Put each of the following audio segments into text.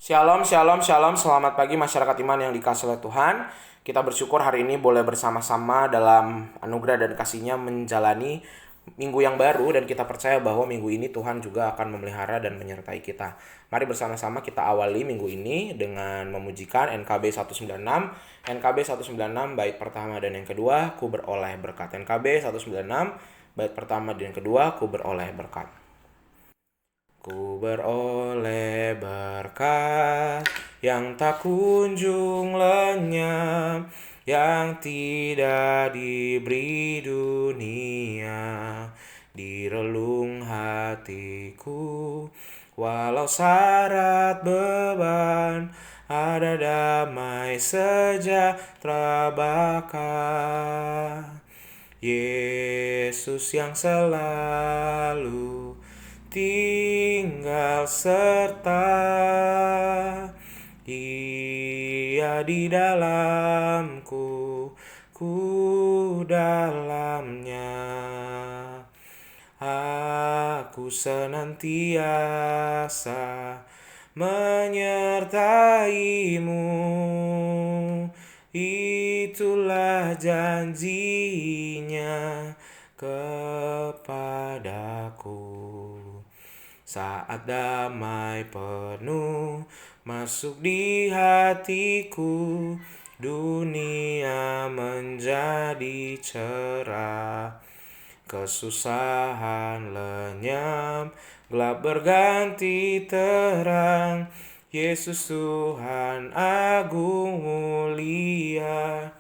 Shalom, shalom, shalom. Selamat pagi masyarakat iman yang dikasihi oleh Tuhan. Kita bersyukur hari ini boleh bersama-sama dalam anugerah dan kasih-Nya menjalani minggu yang baru, dan kita percaya bahwa minggu ini Tuhan juga akan memelihara dan menyertai kita. Mari bersama-sama kita awali minggu ini dengan memujikan NKB 196. NKB 196 bait pertama dan yang kedua, ku beroleh berkat. NKB 196 bait pertama dan yang kedua, ku beroleh berkat. Ku beroleh berkat yang tak kunjung lenyap, yang tidak diberi dunia. Di relung hatiku, walau syarat beban, ada damai sejahtera baka. Yesus yang selalu tinggal serta, Dia di dalamku, ku dalamnya. Aku senantiasa menyertaimu, itulah janjinya kepadaku. Saat damai penuh masuk di hatiku, dunia menjadi cerah. Kesusahan lenyap, gelap berganti terang. Yesus Tuhan agung mulia,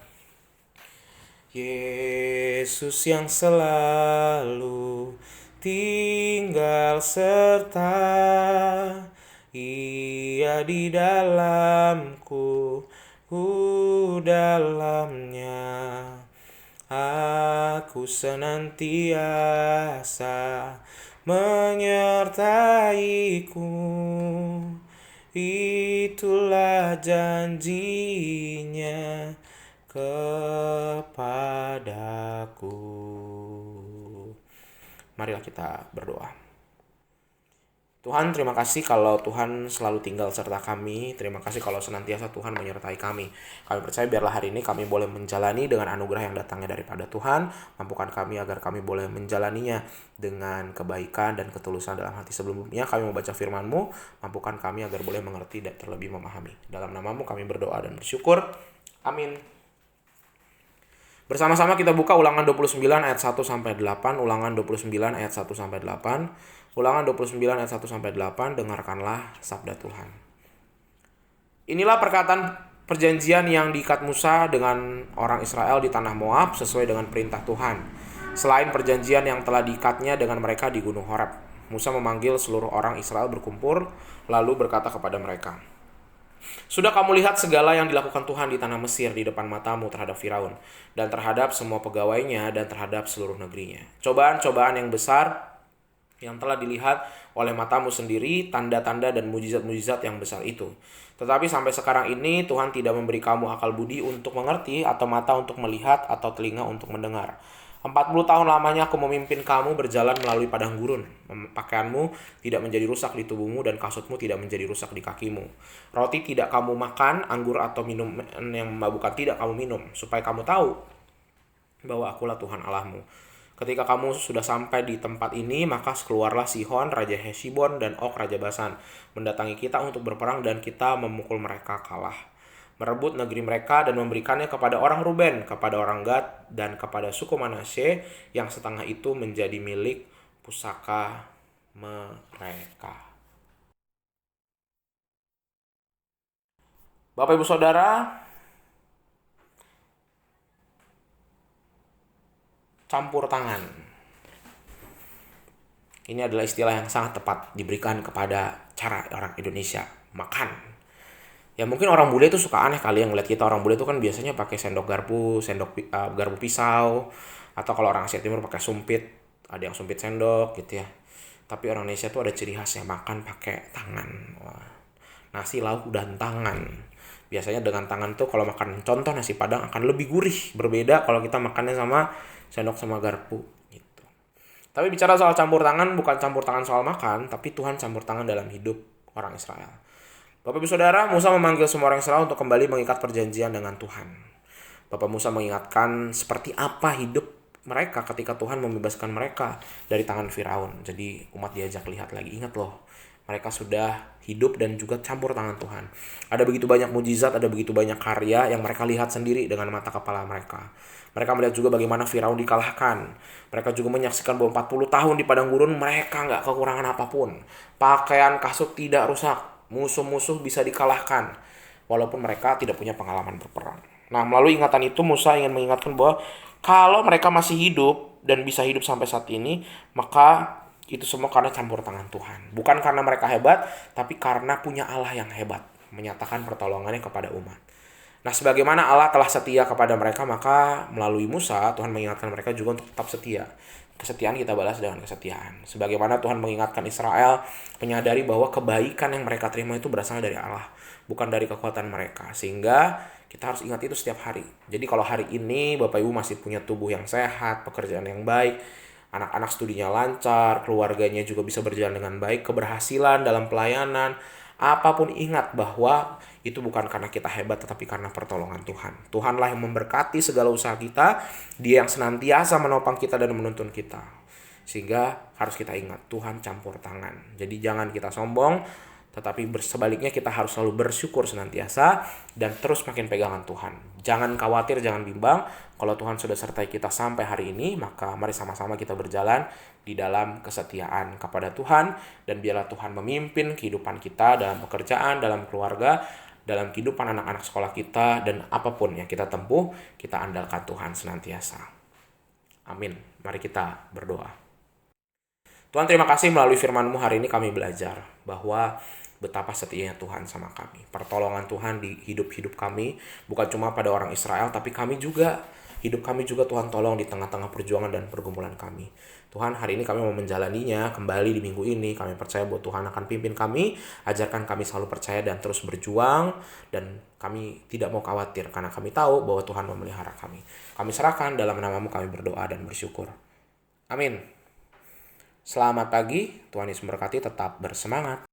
Yesus yang selalu tinggal serta, Ia di dalamku, ku dalamnya. Aku senantiasa menyertaiku, itulah janjinya kepadaku. Marilah kita berdoa. Tuhan, terima kasih kalau Tuhan selalu tinggal serta kami. Terima kasih kalau senantiasa Tuhan menyertai kami. Kami percaya biarlah hari ini kami boleh menjalani dengan anugerah yang datangnya daripada Tuhan. Mampukan kami agar kami boleh menjalaninya dengan kebaikan dan ketulusan dalam hati. Sebelumnya kami membaca firman-Mu. Mampukan kami agar boleh mengerti dan terlebih memahami. Dalam nama-Mu kami berdoa dan bersyukur. Amin. Bersama-sama kita buka Ulangan 29 ayat 1-8. Ulangan 29 ayat 1-8. Ulangan 29 ayat 1-8. Dengarkanlah sabda Tuhan. Inilah perkataan perjanjian yang diikat Musa dengan orang Israel di tanah Moab sesuai dengan perintah Tuhan, selain perjanjian yang telah diikatnya dengan mereka di Gunung Horeb. Musa memanggil seluruh orang Israel berkumpul, lalu berkata kepada mereka, "Sudah kamu lihat segala yang dilakukan Tuhan di tanah Mesir di depan matamu terhadap Firaun dan terhadap semua pegawainya dan terhadap seluruh negerinya. Cobaan-cobaan yang besar yang telah dilihat oleh matamu sendiri, tanda-tanda dan mujizat-mujizat yang besar itu. Tetapi sampai sekarang ini Tuhan tidak memberi kamu akal budi untuk mengerti, atau mata untuk melihat, atau telinga untuk mendengar. 40 tahun lamanya aku memimpin kamu berjalan melalui padang gurun. Pakaianmu tidak menjadi rusak di tubuhmu dan kasutmu tidak menjadi rusak di kakimu. Roti tidak kamu makan, anggur atau minum yang memabukkan tidak kamu minum, supaya kamu tahu bahwa akulah Tuhan Allahmu. Ketika kamu sudah sampai di tempat ini, maka keluarlah Sihon, Raja Heshbon, dan Og, Raja Basan, mendatangi kita untuk berperang, dan kita memukul mereka kalah, merebut negeri mereka dan memberikannya kepada orang Ruben, kepada orang Gad, dan kepada suku Manasye, yang setengah itu menjadi milik pusaka mereka." Bapak Ibu Saudara, campur tangan. Ini adalah istilah yang sangat tepat diberikan kepada cara orang Indonesia makan. Ya mungkin orang bule itu suka aneh kali yang ngeliat kita. Orang bule itu kan biasanya pakai sendok garpu, garpu pisau, atau kalau orang Asia Timur pakai sumpit, ada yang sumpit sendok gitu ya. Tapi orang Indonesia tuh ada ciri khasnya makan pakai tangan. Wah. Nasi lauk dan tangan. Biasanya dengan tangan tuh kalau makan contoh nasi Padang akan lebih gurih, berbeda kalau kita makannya sama sendok sama garpu gitu. Tapi bicara soal campur tangan, bukan campur tangan soal makan, tapi Tuhan campur tangan dalam hidup orang Israel. Bapak Ibu Saudara, Musa memanggil semua orang Israel untuk kembali mengikat perjanjian dengan Tuhan. Bapak Musa mengingatkan seperti apa hidup mereka ketika Tuhan membebaskan mereka dari tangan Firaun. Jadi umat diajak lihat lagi, ingat loh, mereka sudah hidup dan juga campur tangan Tuhan. Ada begitu banyak mujizat, ada begitu banyak karya yang mereka lihat sendiri dengan mata kepala mereka. Mereka melihat juga bagaimana Firaun dikalahkan. Mereka juga menyaksikan bahwa 40 tahun di padang gurun mereka nggak kekurangan apapun. Pakaian kasut tidak rusak. Musuh-musuh bisa dikalahkan. Walaupun mereka tidak punya pengalaman berperang. Nah, melalui ingatan itu Musa ingin mengingatkan bahwa kalau mereka masih hidup dan bisa hidup sampai saat ini, maka itu semua karena campur tangan Tuhan. Bukan karena mereka hebat, tapi karena punya Allah yang hebat, menyatakan pertolongannya kepada umat. Nah, sebagaimana Allah telah setia kepada mereka, maka melalui Musa, Tuhan mengingatkan mereka juga untuk tetap setia. Kesetiaan kita balas dengan kesetiaan. Sebagaimana Tuhan mengingatkan Israel, menyadari bahwa kebaikan yang mereka terima itu berasal dari Allah, bukan dari kekuatan mereka. Sehingga kita harus ingat itu setiap hari. Jadi kalau hari ini Bapak Ibu masih punya tubuh yang sehat, pekerjaan yang baik, anak-anak studinya lancar, keluarganya juga bisa berjalan dengan baik, keberhasilan dalam pelayanan, apapun ingat bahwa itu bukan karena kita hebat tetapi karena pertolongan Tuhan. Tuhanlah yang memberkati segala usaha kita, Dia yang senantiasa menopang kita dan menuntun kita. Sehingga harus kita ingat, Tuhan campur tangan. Jadi jangan kita sombong, tetapi sebaliknya kita harus selalu bersyukur senantiasa dan terus makin pegangan Tuhan. Jangan khawatir, jangan bimbang. Kalau Tuhan sudah sertai kita sampai hari ini, maka mari sama-sama kita berjalan di dalam kesetiaan kepada Tuhan. Dan biarlah Tuhan memimpin kehidupan kita dalam pekerjaan, dalam keluarga, dalam kehidupan anak-anak sekolah kita, dan apapun yang kita tempuh, kita andalkan Tuhan senantiasa. Amin. Mari kita berdoa. Tuhan, terima kasih melalui firman-Mu hari ini kami belajar bahwa betapa setianya Tuhan sama kami. Pertolongan Tuhan di hidup-hidup kami, bukan cuma pada orang Israel, tapi kami juga, hidup kami juga Tuhan tolong di tengah-tengah perjuangan dan pergumulan kami. Tuhan, hari ini kami mau menjalaninya kembali di minggu ini. Kami percaya bahwa Tuhan akan pimpin kami, ajarkan kami selalu percaya dan terus berjuang, dan kami tidak mau khawatir karena kami tahu bahwa Tuhan memelihara kami. Kami serahkan dalam nama-Mu, kami berdoa dan bersyukur. Amin. Selamat pagi, Tuhan Yesus memberkati, tetap bersemangat.